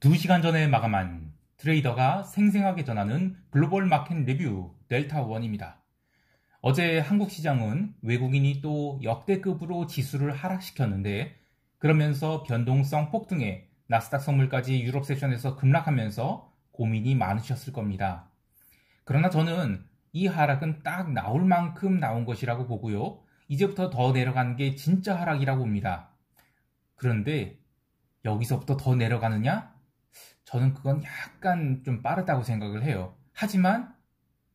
2시간 전에 마감한 트레이더가 생생하게 전하는 글로벌 마켓 리뷰 델타1입니다. 어제 한국 시장은 외국인이 또 역대급으로 지수를 하락시켰는데 그러면서 변동성 폭등에 나스닥 선물까지 유럽 세션에서 급락하면서 고민이 많으셨을 겁니다. 그러나 저는 이 하락은 딱 나올 만큼 나온 것이라고 보고요. 이제부터 더 내려가는 게 진짜 하락이라고 봅니다. 그런데 여기서부터 더 내려가느냐? 저는 그건 약간 좀 빠르다고 생각을 해요. 하지만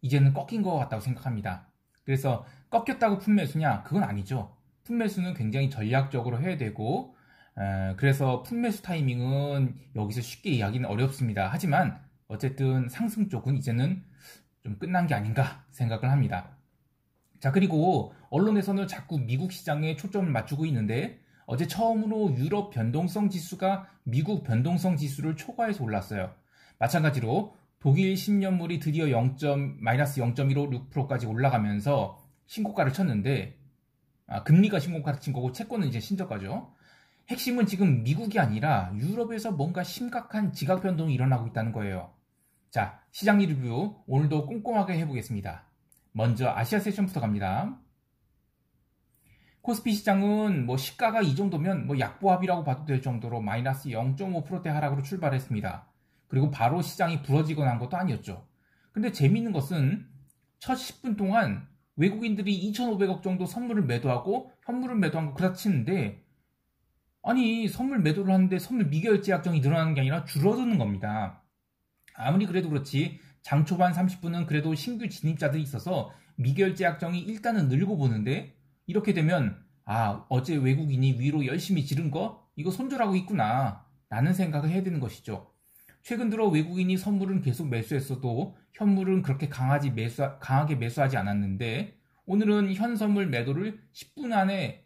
이제는 꺾인 것 같다고 생각합니다. 그래서 꺾였다고 품매수냐? 그건 아니죠. 품매수는 굉장히 전략적으로 해야 되고 그래서 품매수 타이밍은 여기서 쉽게 이야기는 어렵습니다. 하지만 어쨌든 상승 쪽은 이제는 좀 끝난 게 아닌가 생각을 합니다. 자, 그리고 언론에서는 자꾸 미국 시장에 초점을 맞추고 있는데 어제 처음으로 유럽 변동성 지수가 미국 변동성 지수를 초과해서 올랐어요. 마찬가지로 독일 10년물이 드디어 마이너스 0.156%까지 올라가면서 신고가를 쳤는데 금리가 신고가를 친 거고 채권은 이제 신저가죠. 핵심은 지금 미국이 아니라 유럽에서 뭔가 심각한 지각 변동이 일어나고 있다는 거예요. 자, 시장 리뷰 오늘도 꼼꼼하게 해보겠습니다. 먼저 아시아 세션부터 갑니다. 코스피 시장은 시가가 이 정도면 약보합이라고 봐도 될 정도로 마이너스 0.5%대 하락으로 출발했습니다. 그리고 바로 시장이 부러지거나 한 것도 아니었죠. 근데 재미있는 것은 첫 10분 동안 외국인들이 2,500억 정도 선물을 매도하고 현물을 매도한 거 그렇다 치는데 아니 선물 매도를 하는데 선물 미결제 약정이 늘어나는 게 아니라 줄어드는 겁니다. 아무리 그래도 그렇지 장 초반 30분은 그래도 신규 진입자들이 있어서 미결제 약정이 일단은 늘고 보는데 이렇게 되면 어제 외국인이 위로 열심히 지른 거 이거 손절하고 있구나 라는 생각을 해야 되는 것이죠. 최근 들어 외국인이 선물은 계속 매수했어도 현물은 그렇게 강하게 매수하지 않았는데 오늘은 현 선물 매도를 10분 안에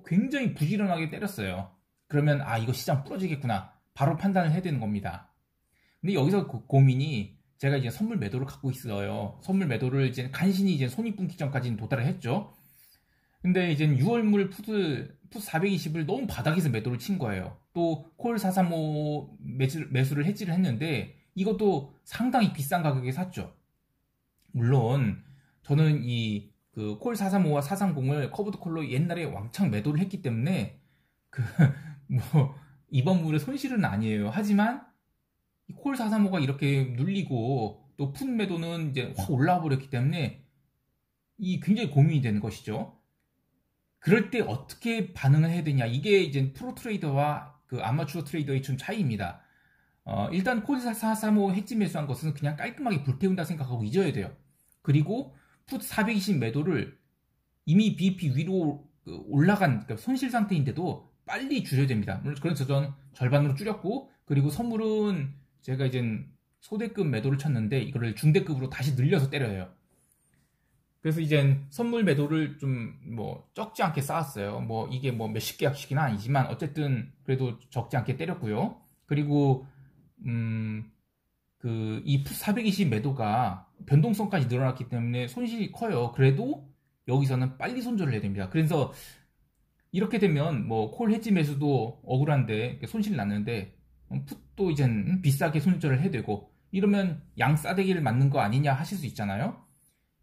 굉장히 부지런하게 때렸어요. 그러면 이거 시장 부러지겠구나 바로 판단을 해야 되는 겁니다. 근데 여기서 고민이 제가 이제 선물 매도를 갖고 있어요. 선물 매도를 이제 간신히 이제 손익분기 전까지는 도달을 했죠. 근데 이제 6월물 푸드 420을 너무 바닥에서 매도를 친 거예요. 또 콜 435 매수를 해지를 했는데 이것도 상당히 비싼 가격에 샀죠. 물론 저는 이 콜 435와 430을 커브드 콜로 옛날에 왕창 매도를 했기 때문에 이번 물의 손실은 아니에요. 하지만 콜 435가 이렇게 눌리고 또 풋 매도는 이제 확 올라와 버렸기 때문에 이 굉장히 고민이 되는 것이죠. 그럴 때 어떻게 반응을 해야 되냐. 이게 이제 프로 트레이더와 아마추어 트레이더의 좀 차이입니다. 일단 콜 435 해지 매수한 것은 그냥 깔끔하게 불태운다 생각하고 잊어야 돼요. 그리고 풋 420 매도를 이미 BP 위로 올라간 손실 상태인데도 빨리 줄여야 됩니다. 그래서 저는 절반으로 줄였고 그리고 선물은 제가 이제 소대급 매도를 쳤는데 이거를 중대급으로 다시 늘려서 때려요. 그래서 이제 선물 매도를 좀 적지 않게 쌓았어요. 이게 몇십 계약씩이나 아니지만 어쨌든 그래도 적지 않게 때렸고요. 그리고 이 420 매도가 변동성까지 늘어났기 때문에 손실이 커요. 그래도 여기서는 빨리 손절을 해야 됩니다. 그래서 이렇게 되면 콜 해지 매수도 억울한데 손실 났는데 풋도 이젠 비싸게 손절을 해야 되고 이러면 양 싸대기를 맞는 거 아니냐 하실 수 있잖아요.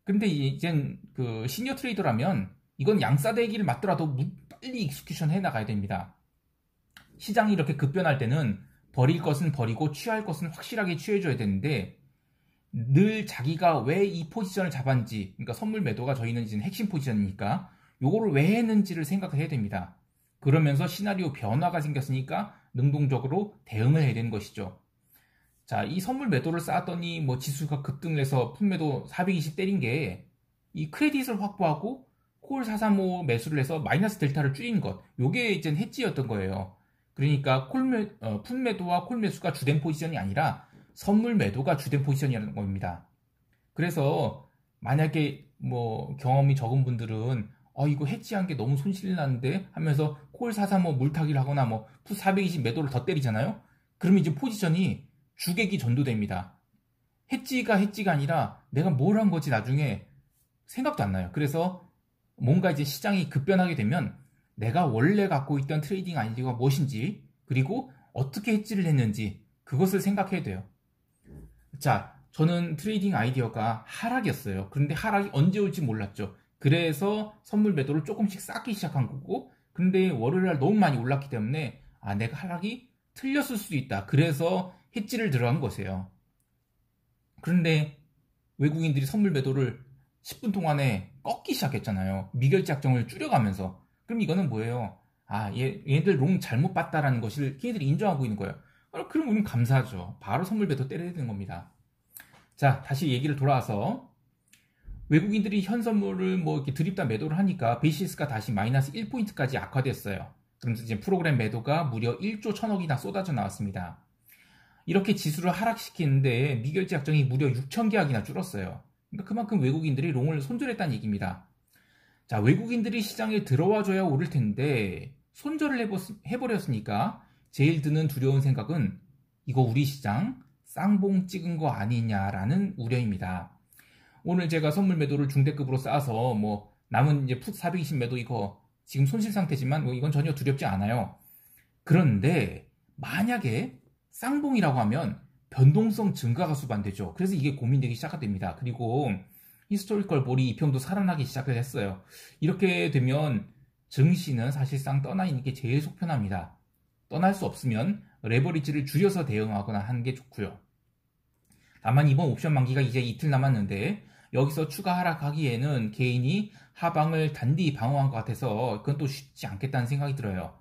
근데 이젠 시니어 트레이더라면 이건 양싸대기를 맞더라도 빨리 익스큐션 해 나가야 됩니다. 시장이 이렇게 급변할 때는 버릴 것은 버리고 취할 것은 확실하게 취해줘야 되는데 늘 자기가 왜 이 포지션을 잡았는지, 그러니까 선물 매도가 저희는 이제 핵심 포지션이니까 요거를 왜 했는지를 생각을 해야 됩니다. 그러면서 시나리오 변화가 생겼으니까 능동적으로 대응을 해야 되는 것이죠. 자, 이 선물 매도를 쌓았더니 지수가 급등을 해서 풋매도 420 때린 게 이 크레딧을 확보하고 콜 435 매수를 해서 마이너스 델타를 줄이는 것. 요게 이제 해지였던 거예요. 그러니까 풋매도와 콜 매수가 주된 포지션이 아니라 선물 매도가 주된 포지션이라는 겁니다. 그래서 만약에 경험이 적은 분들은 이거 해지한 게 너무 손실이 나는데 하면서 콜 435 물타기를 하거나 풋 420 매도를 더 때리잖아요. 그러면 이제 포지션이 주객이 전도됩니다. 해지가 아니라 내가 뭘 한 거지 나중에 생각도 안 나요. 그래서 뭔가 이제 시장이 급변하게 되면 내가 원래 갖고 있던 트레이딩 아이디어가 무엇인지 그리고 어떻게 해지를 했는지 그것을 생각해야 돼요. 자, 저는 트레이딩 아이디어가 하락이었어요. 그런데 하락이 언제 올지 몰랐죠. 그래서 선물 매도를 조금씩 쌓기 시작한 거고, 근데 월요일날 너무 많이 올랐기 때문에 내가 하락이 틀렸을 수도 있다. 그래서 해지를 들어간 것이에요. 그런데 외국인들이 선물 매도를 10분 동안에 꺾기 시작했잖아요. 미결제 약정을 줄여가면서. 그럼 이거는 뭐예요? 얘들 롱 잘못 봤다라는 것을 걔네들이 인정하고 있는 거예요. 그럼 우리는 감사하죠. 바로 선물 매도 때려야 되는 겁니다. 자, 다시 얘기를 돌아와서 외국인들이 현 선물을 뭐 이렇게 드립다 매도를 하니까 베이시스가 다시 마이너스 1포인트까지 악화됐어요. 그러면서 이제 프로그램 매도가 무려 1조 1000억이나 쏟아져 나왔습니다. 이렇게 지수를 하락시키는데 미결제 약정이 무려 6,000계약이나 줄었어요. 그러니까 그만큼 외국인들이 롱을 손절했다는 얘기입니다. 자, 외국인들이 시장에 들어와줘야 오를 텐데 손절을 해버렸으니까 제일 드는 두려운 생각은 이거 우리 시장 쌍봉 찍은 거 아니냐라는 우려입니다. 오늘 제가 선물 매도를 중대급으로 쌓아서 뭐 남은 이제 풋 420 매도 이거 지금 손실 상태지만 뭐 이건 전혀 두렵지 않아요. 그런데 만약에 쌍봉이라고 하면 변동성 증가가 수반되죠. 그래서 이게 고민되기 시작됩니다. 그리고 히스토리컬 볼이 이평도 살아나기 시작을 했어요. 이렇게 되면 증시는 사실상 떠나 있는 게 제일 속편합니다. 떠날 수 없으면 레버리지를 줄여서 대응하거나 하는 게 좋고요. 다만 이번 옵션 만기가 이제 이틀 남았는데 여기서 추가 하락하기에는 개인이 하방을 단디 방어한 것 같아서 그건 또 쉽지 않겠다는 생각이 들어요.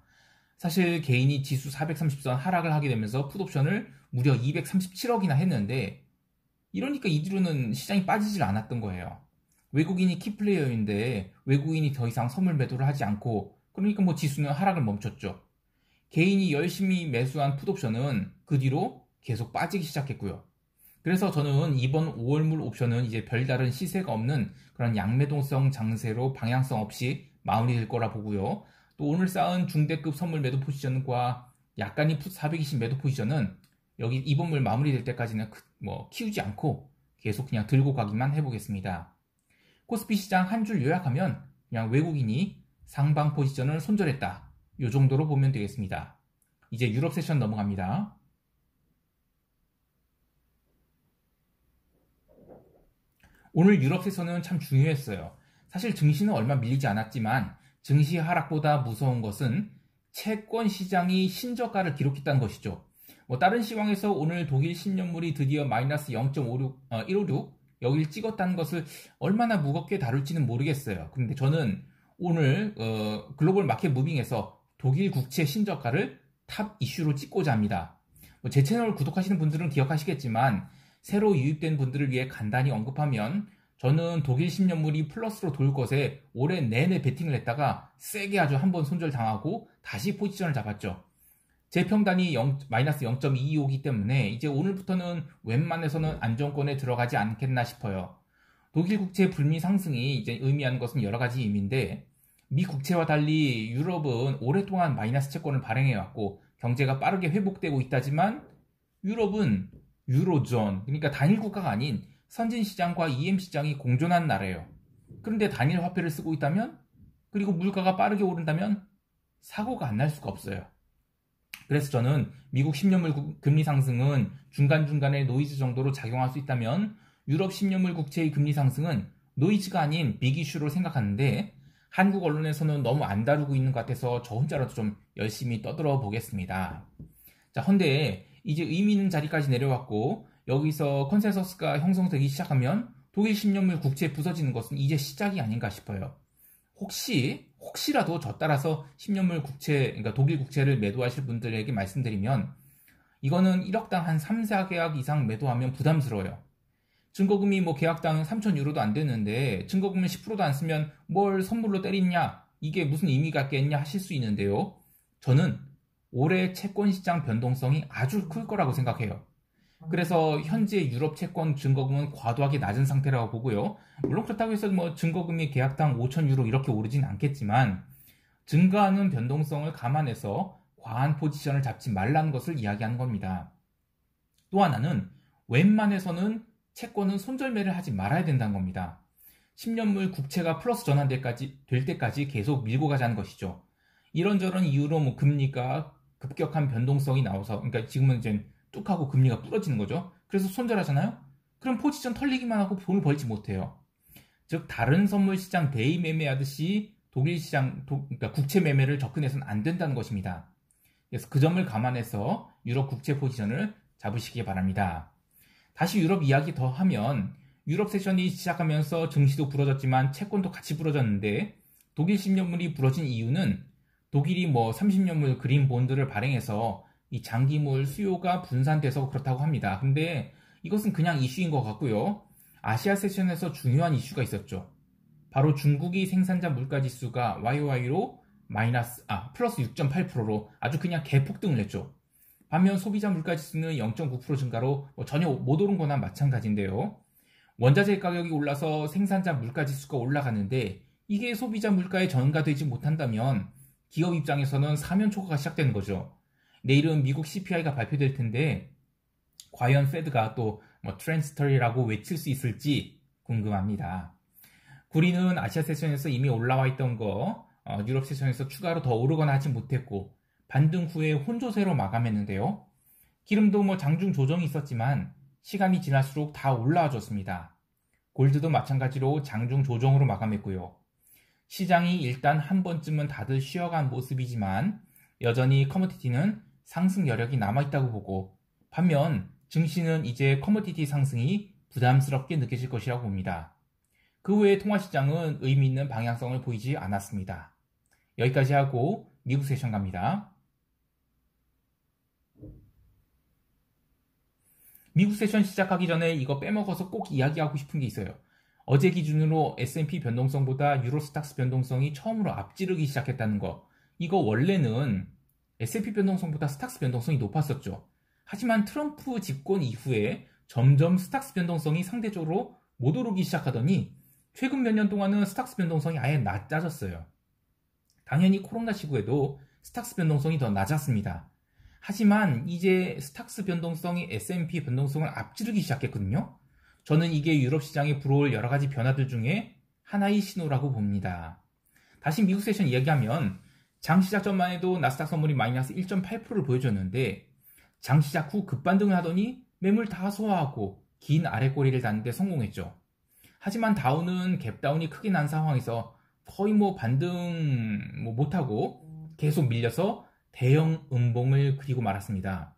사실 개인이 지수 430선 하락을 하게 되면서 풋옵션을 무려 237억이나 했는데 이러니까 이뒤로는 시장이 빠지질 않았던 거예요. 외국인이 키플레이어인데 외국인이 더 이상 선물 매도를 하지 않고 그러니까 뭐 지수는 하락을 멈췄죠. 개인이 열심히 매수한 풋옵션은 그 뒤로 계속 빠지기 시작했고요. 그래서 저는 이번 5월물 옵션은 이제 별다른 시세가 없는 그런 양매동성 장세로 방향성 없이 마무리될 거라 보고요. 또 오늘 쌓은 중대급 선물 매도 포지션과 약간의 풋 420 매도 포지션은 여기 이번물 마무리될 때까지는 뭐 키우지 않고 계속 그냥 들고 가기만 해보겠습니다. 코스피 시장 한 줄 요약하면 그냥 외국인이 상방 포지션을 손절했다. 이 정도로 보면 되겠습니다. 이제 유럽 세션 넘어갑니다. 오늘 유럽 세션은 참 중요했어요. 사실 증시는 얼마 밀리지 않았지만 증시 하락보다 무서운 것은 채권 시장이 신저가를 기록했다는 것이죠. 뭐 다른 시황에서 오늘 독일 10년물이 드디어 마이너스 156 여길 찍었다는 것을 얼마나 무겁게 다룰지는 모르겠어요. 그런데 저는 오늘 글로벌 마켓 무빙에서 독일 국채 신저가를 탑 이슈로 찍고자 합니다. 제 채널 구독하시는 분들은 기억하시겠지만 새로 유입된 분들을 위해 간단히 언급하면 저는 독일 10년물이 플러스로 돌 것에 올해 내내 베팅을 했다가 세게 아주 한번 손절당하고 다시 포지션을 잡았죠. 제 평단이 마이너스 0.225이기 때문에 이제 오늘부터는 웬만해서는 안정권에 들어가지 않겠나 싶어요. 독일 국채 불미 상승이 이제 의미하는 것은 여러 가지 의미인데 미 국채와 달리 유럽은 오랫동안 마이너스 채권을 발행해왔고 경제가 빠르게 회복되고 있다지만 유럽은 유로존, 그러니까 단일 국가가 아닌 선진 시장과 EM 시장이 공존한 나라예요. 그런데 단일 화폐를 쓰고 있다면 그리고 물가가 빠르게 오른다면 사고가 안 날 수가 없어요. 그래서 저는 미국 10년물 금리 상승은 중간중간에 노이즈 정도로 작용할 수 있다면 유럽 10년물 국채의 금리 상승은 노이즈가 아닌 빅 이슈로 생각하는데 한국 언론에서는 너무 안 다루고 있는 것 같아서 저 혼자라도 좀 열심히 떠들어 보겠습니다. 자, 헌데 이제 의미 있는 자리까지 내려왔고 여기서 컨센서스가 형성되기 시작하면 독일 10년물 국채 부서지는 것은 이제 시작이 아닌가 싶어요. 혹시라도 저 따라서 10년물 국채, 그러니까 독일 국채를 매도하실 분들에게 말씀드리면 이거는 1억당 한 3, 4계약 이상 매도하면 부담스러워요. 증거금이 뭐 계약당 3,000유로도 안 되는데 증거금을 10%도 안 쓰면 뭘 선물로 때리냐? 이게 무슨 의미가 있겠냐 하실 수 있는데요. 저는 올해 채권 시장 변동성이 아주 클 거라고 생각해요. 그래서 현재 유럽 채권 증거금은 과도하게 낮은 상태라고 보고요. 물론 그렇다고 해서 뭐 증거금이 계약당 5,000유로 이렇게 오르진 않겠지만 증가하는 변동성을 감안해서 과한 포지션을 잡지 말라는 것을 이야기하는 겁니다. 또 하나는 웬만해서는 채권은 손절매를 하지 말아야 된다는 겁니다. 10년물 국채가 플러스 전환될 때까지 계속 밀고 가자는 것이죠. 이런저런 이유로 뭐 금리가 급격한 변동성이 나와서, 그러니까 지금은 이제 뚝 하고 금리가 부러지는 거죠. 그래서 손절하잖아요. 그럼 포지션 털리기만 하고 돈을 벌지 못해요. 즉 다른 선물 시장 대의 매매하듯이 독일 시장 그러니까 국채 매매를 접근해서는 안 된다는 것입니다. 그래서 그 점을 감안해서 유럽 국채 포지션을 잡으시기 바랍니다. 다시 유럽 이야기 더 하면 유럽 세션이 시작하면서 증시도 부러졌지만 채권도 같이 부러졌는데 독일 10년물이 부러진 이유는 독일이 30년물 그린 본드를 발행해서 이 장기물 수요가 분산돼서 그렇다고 합니다. 근데 이것은 그냥 이슈인 것 같고요. 아시아 세션에서 중요한 이슈가 있었죠. 바로 중국이 생산자 물가지수가 YOY로 플러스 6.8%로 아주 그냥 개폭등을 했죠. 반면 소비자 물가지수는 0.9% 증가로 전혀 못 오른 거나 마찬가지인데요. 원자재 가격이 올라서 생산자 물가지수가 올라가는데 이게 소비자 물가에 전가되지 못한다면 기업 입장에서는 사면초가가 시작되는 거죠. 내일은 미국 CPI가 발표될 텐데 과연 페드가 또 트랜스터리라고 외칠 수 있을지 궁금합니다. 구리는 아시아 세션에서 이미 올라와 있던 거 유럽 세션에서 추가로 더 오르거나 하지 못했고 반등 후에 혼조세로 마감했는데요. 기름도 장중 조정이 있었지만 시간이 지날수록 다 올라와 줬습니다. 골드도 마찬가지로 장중 조정으로 마감했고요. 시장이 일단 한 번쯤은 다들 쉬어간 모습이지만 여전히 커머디티는 상승 여력이 남아있다고 보고 반면 증시는 이제 커머디티 상승이 부담스럽게 느껴질 것이라고 봅니다. 그 외에 통화시장은 의미 있는 방향성을 보이지 않았습니다. 여기까지 하고 미국 세션 갑니다. 미국 세션 시작하기 전에 이거 빼먹어서 꼭 이야기하고 싶은 게 있어요. 어제 기준으로 S&P 변동성보다 유로스탁스 변동성이 처음으로 앞지르기 시작했다는 거. 이거 원래는 S&P 변동성보다 스탁스 변동성이 높았었죠. 하지만 트럼프 집권 이후에 점점 스탁스 변동성이 상대적으로 못 오르기 시작하더니 최근 몇 년 동안은 스탁스 변동성이 아예 낮아졌어요. 당연히 코로나 시국에도 스탁스 변동성이 더 낮았습니다. 하지만 이제 스탁스 변동성이 S&P 변동성을 앞지르기 시작했거든요. 저는 이게 유럽 시장에 불어올 여러 가지 변화들 중에 하나의 신호라고 봅니다. 다시 미국 세션 이야기하면 장 시작 전만 해도 나스닥 선물이 마이너스 1.8%를 보여줬는데 장 시작 후 급반등을 하더니 매물 다 소화하고 긴 아랫꼬리를 닫는 데 성공했죠. 하지만 다우는 갭다운이 크게 난 상황에서 거의 반등 못하고 계속 밀려서 대형 음봉을 그리고 말았습니다.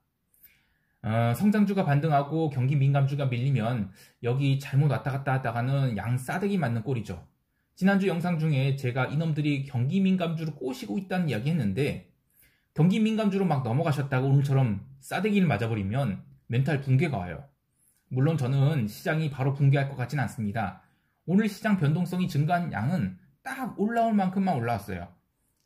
성장주가 반등하고 경기 민감주가 밀리면 여기 잘못 왔다 갔다 하다가는 양 싸대기 맞는 꼴이죠. 지난주 영상 중에 제가 이놈들이 경기 민감주로 꼬시고 있다는 이야기 했는데 경기 민감주로 막 넘어가셨다가 오늘처럼 싸대기를 맞아버리면 멘탈 붕괴가 와요. 물론 저는 시장이 바로 붕괴할 것 같진 않습니다. 오늘 시장 변동성이 증가한 양은 딱 올라올 만큼만 올라왔어요.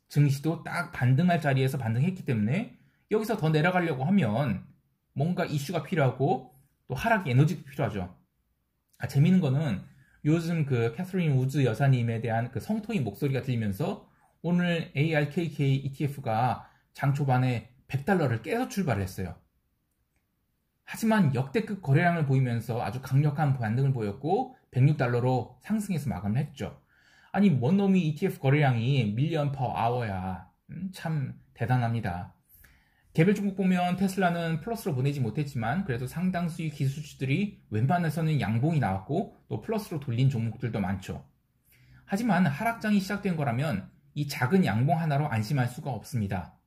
증시도 딱 반등할 자리에서 반등했기 때문에 여기서 더 내려가려고 하면 뭔가 이슈가 필요하고 또 하락 에너지도 필요하죠. 재미있는 거는 요즘 그 캐서린 우즈 여사님에 대한 그 성토인 목소리가 들리면서 오늘 ARKK ETF가 장 초반에 $100를 깨서 출발을 했어요. 하지만 역대급 거래량을 보이면서 아주 강력한 반등을 보였고 $106로 상승해서 마감을 했죠. 아니 뭔 놈이 ETF 거래량이 밀리언 퍼 아워야. 참 대단합니다. 개별 종목 보면 테슬라는 플러스로 보내지 못했지만 그래도 상당수의 기술주들이 왼반에서는 양봉이 나왔고 또 플러스로 돌린 종목들도 많죠. 하지만 하락장이 시작된 거라면 이 작은 양봉 하나로 안심할 수가 없습니다.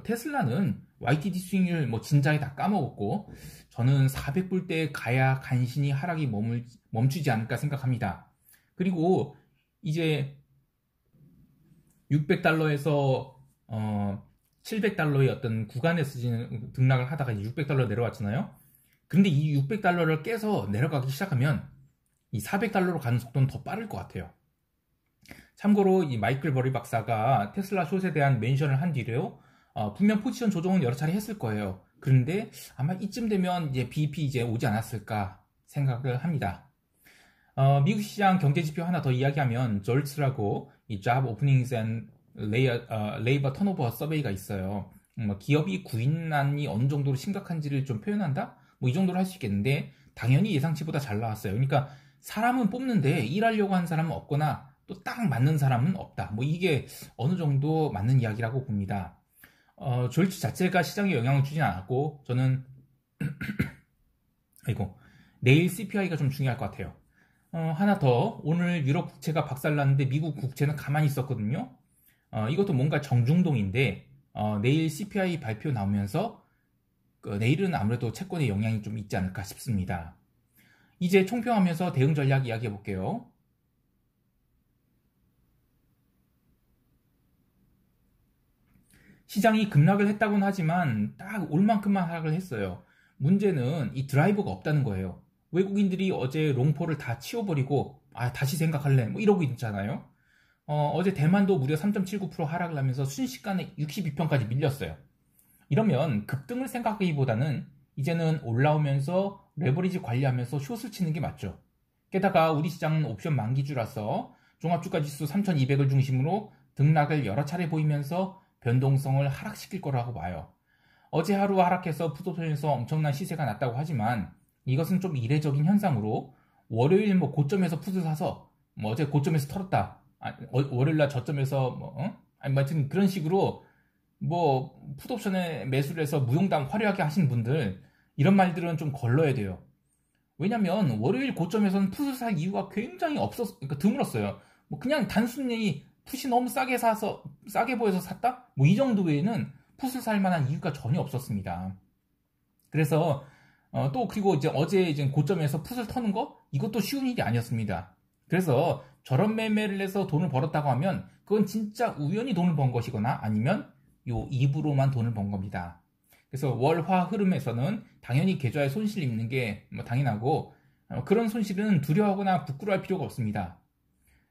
테슬라는 YTD 수익률 진작에 다 까먹었고 저는 400불대에 가야 간신히 하락이 멈추지 않을까 생각합니다. 그리고 이제 600달러에서 700달러의 어떤 구간에서 등락을 하다가 600달러 내려왔잖아요. 근데 이 600달러를 깨서 내려가기 시작하면 이 400달러로 가는 속도는 더 빠를 것 같아요. 참고로 이 마이클 버리 박사가 테슬라 숏에 대한 멘션을 한 뒤로 분명 포지션 조정은 여러 차례 했을 거예요. 그런데 아마 이쯤 되면 이제 BEP 이제 오지 않았을까 생각을 합니다. 미국 시장 경제지표 하나 더 이야기하면 졸츠라고 이 Job Openings and Labor Turnover 서베이가 있어요. 기업이 구인난이 어느 정도로 심각한지를 좀 표현한다? 이 정도로 할 수 있겠는데 당연히 예상치보다 잘 나왔어요. 그러니까 사람은 뽑는데 일하려고 한 사람은 없거나 또 딱 맞는 사람은 없다. 이게 어느 정도 맞는 이야기라고 봅니다. 졸츠 자체가 시장에 영향을 주진 않았고 저는 아이고, 내일 CPI가 좀 중요할 것 같아요. 하나 더, 오늘 유럽 국채가 박살났는데 미국 국채는 가만히 있었거든요. 이것도 뭔가 정중동인데, 내일 CPI 발표 나오면서 내일은 아무래도 채권에 영향이 좀 있지 않을까 싶습니다. 이제 총평하면서 대응 전략 이야기해 볼게요. 시장이 급락을 했다고는 하지만 딱 올 만큼만 하락을 했어요. 문제는 이 드라이버가 없다는 거예요. 외국인들이 어제 롱포를 다 치워버리고 다시 생각할래 뭐 이러고 있잖아요. 어제 대만도 무려 3.79% 하락을 하면서 순식간에 62평까지 밀렸어요. 이러면 급등을 생각하기보다는 이제는 올라오면서 레버리지 관리하면서 숏을 치는 게 맞죠. 게다가 우리 시장은 옵션 만기주라서 종합주가지수 3200을 중심으로 등락을 여러 차례 보이면서 변동성을 하락시킬 거라고 봐요. 어제 하루 하락해서 풋옵션에서 엄청난 시세가 났다고 하지만 이것은 좀 이례적인 현상으로 월요일 뭐 고점에서 풋을 사서 뭐 어제 고점에서 털었다. 월요일날 저점에서 하여튼 그런 식으로 뭐 풋옵션에 매수를 해서 무용담 화려하게 하시는 분들 이런 말들은 좀 걸러야 돼요. 왜냐면 월요일 고점에서는 풋을 살 이유가 굉장히 그러니까 드물었어요. 뭐 그냥 단순히 풋이 너무 싸게 보여서 샀다? 뭐 이 정도 외에는 풋을 살 만한 이유가 전혀 없었습니다. 그래서 또 그리고 이제 어제 이제 고점에서 풋을 터는 거 이것도 쉬운 일이 아니었습니다. 그래서 저런 매매를 해서 돈을 벌었다고 하면 그건 진짜 우연히 돈을 번 것이거나 아니면 요 입으로만 돈을 번 겁니다. 그래서 월화 흐름에서는 당연히 계좌에 손실 입는 게 뭐 당연하고 그런 손실은 두려워하거나 부끄러워할 필요가 없습니다.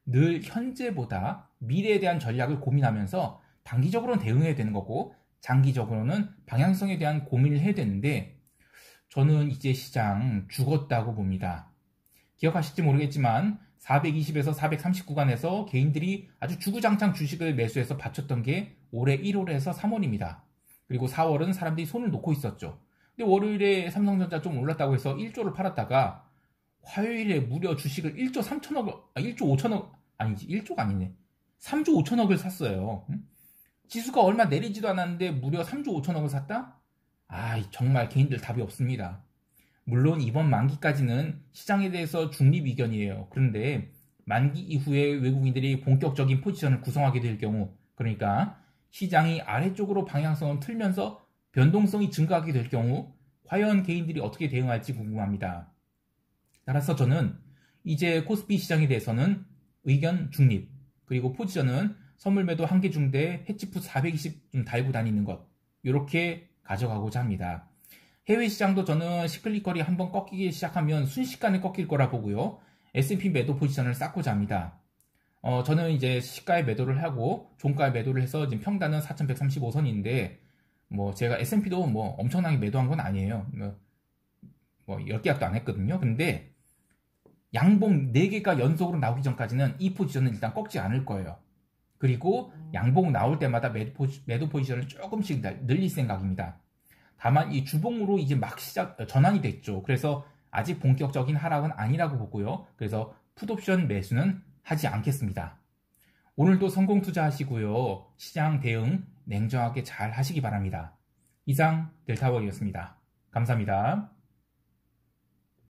늘 현재보다 미래에 대한 전략을 고민하면서 단기적으로는 대응해야 되는 거고 장기적으로는 방향성에 대한 고민을 해야 되는데 저는 이제 시장 죽었다고 봅니다. 기억하실지 모르겠지만 420에서 430 구간에서 개인들이 아주 주구장창 주식을 매수해서 받쳤던 게 올해 1월에서 3월입니다. 그리고 4월은 사람들이 손을 놓고 있었죠. 근데 월요일에 삼성전자 좀 올랐다고 해서 1조를 팔았다가 화요일에 무려 주식을 1조 3천억, 1조 5천억, 아니지 1조가 아니네. 3조 5천억을 샀어요. 지수가 얼마 내리지도 않았는데 무려 3조 5천억을 샀다? 정말 개인들 답이 없습니다. 물론 이번 만기까지는 시장에 대해서 중립 의견이에요. 그런데 만기 이후에 외국인들이 본격적인 포지션을 구성하게 될 경우, 그러니까 시장이 아래쪽으로 방향성을 틀면서 변동성이 증가하게 될 경우 과연 개인들이 어떻게 대응할지 궁금합니다. 따라서 저는 이제 코스피 시장에 대해서는 의견 중립, 그리고 포지션은 선물 매도 한계 중대 해치풋 420 좀 달고 다니는 것, 이렇게 가져가고자 합니다. 해외 시장도 저는 시클리컬이 한번 꺾이기 시작하면 순식간에 꺾일 거라 보고요. S&P 매도 포지션을 쌓고자 합니다. 저는 이제 시가에 매도를 하고 종가에 매도를 해서 지금 평단은 4135선인데 뭐 제가 S&P도 뭐 엄청나게 매도한 건 아니에요. 뭐 10계약도 안 했거든요. 근데 양봉 4개가 연속으로 나오기 전까지는 이 포지션은 일단 꺾지 않을 거예요. 그리고 양봉 나올 때마다 매도 포지션을 조금씩 늘릴 생각입니다. 다만 이 주봉으로 이제 막 전환이 됐죠. 그래서 아직 본격적인 하락은 아니라고 보고요. 그래서 풋옵션 매수는 하지 않겠습니다. 오늘도 성공 투자하시고요. 시장 대응 냉정하게 잘 하시기 바랍니다. 이상 델타워이었습니다. 감사합니다.